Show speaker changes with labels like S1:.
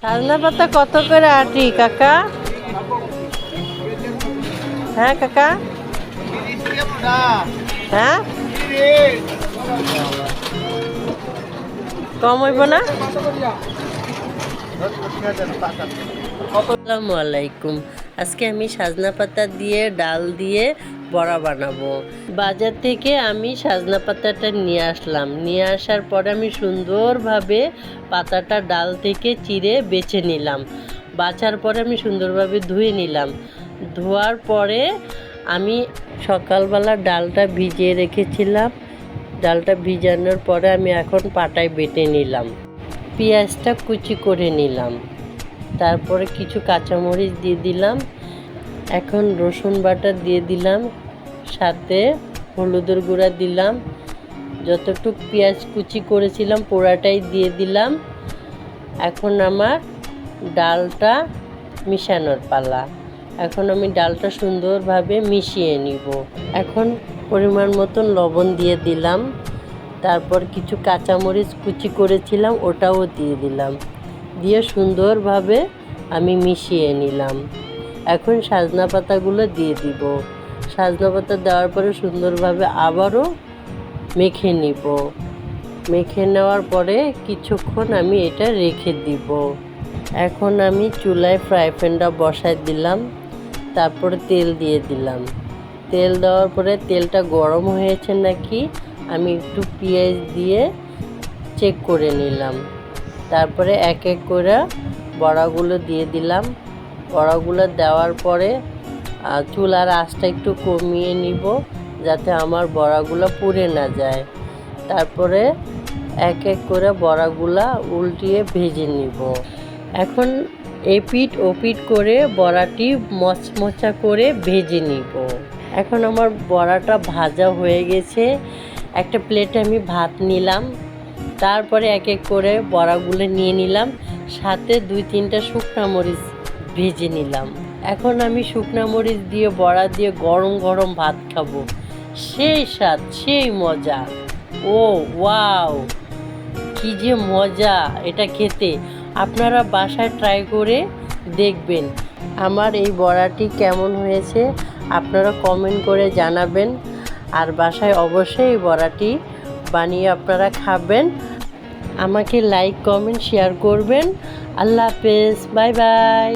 S1: সাজনা পাতা কত করে আটি কাকা? হ্যাঁ কাকা, হ্যাঁ কম হইব না? আসসালামু আলাইকুম। আজকে আমি সাজনা পাতা দিয়ে ডাল দিয়ে বড়া বানাবো। বাজার থেকে আমি সাজনা পাতাটা নিয়ে আসলাম। নিয়ে আসার পরে আমি সুন্দরভাবে পাতাটা ডাল থেকে চিড়ে বেছে নিলাম। বাছার পরে আমি সুন্দরভাবে ধুয়ে নিলাম। ধোয়ার পরে আমি সকালবেলা ডালটা ভিজিয়ে রেখেছিলাম। ডালটা ভিজানোর পরে আমি এখন পাটায় বেটে নিলাম। পেঁয়াজটা কুচি করে নিলাম। তারপরে কিছু কাঁচামরিচ দিয়ে দিলাম। এখন রসুন বাটা দিয়ে দিলাম, সাথে হলুদের গুঁড়া দিলাম। যতটুকু পেঁয়াজ কুচি করেছিলাম পোড়াটাই দিয়ে দিলাম। এখন আমার ডালটা মিশানোর পালা। এখন আমি ডালটা সুন্দরভাবে মিশিয়ে নিব। এখন পরিমাণ মতন লবণ দিয়ে দিলাম। তারপর কিছু কাঁচামরিচ কুচি করেছিলাম ওটাও দিয়ে দিলাম। দিয়ে সুন্দরভাবে আমি মিশিয়ে নিলাম। এখন সাজনা পাতাগুলো দিয়ে দিব। সাজনা পাতা দেওয়ার পরে সুন্দরভাবে আবারও মেখে নিব। মেখে নেওয়ার পরে কিছুক্ষণ আমি এটা রেখে দিব। এখন আমি চুলায় ফ্রাই প্যানটা বসাই দিলাম। তারপরে তেল দিয়ে দিলাম। তেল দেওয়ার পরে তেলটা গরম হয়েছে নাকি আমি একটু পেঁয়াজ দিয়ে চেক করে নিলাম। তারপরে এক এক করে বড়াগুলো দিয়ে দিলাম। বড়াগুলো দেওয়ার পরে চুলার আঁচটা একটু কমিয়ে নিব যাতে আমার বড়াগুলো পুড়ে না যায়। তারপরে এক এক করে বড়াগুলা উল্টিয়ে ভেজে নিব। এখন এপিঠ ওপিঠ করে বড়াটি মচমচা করে ভেজে নিব। এখন আমার বড়াটা ভাজা হয়ে গেছে। একটা প্লেটে আমি ভাত নিলাম। তারপরে এক এক করে বড়াগুলো নিয়ে নিলাম, সাথে 2-3টা শুকনো মরিচ ভেজে নিলাম। এখন আমি শুকনো মরিচ দিয়ে বড়া দিয়ে গরম গরম ভাত খাবো। সেই স্বাদ, সেই মজা। ও ওয়াও, কি যে মজা এটা খেতে! আপনারা বাসায় ট্রাই করে দেখবেন আমার এই বড়াটি কেমন হয়েছে। আপনারা কমেন্ট করে জানাবেন। আর বাসায় অবশ্যই এই বড়াটি বানিয়ে আপনারা খাবেন। আমাকে লাইক কমেন্ট শেয়ার করবেন। আল্লাহ হাফেজ, বাই বাই।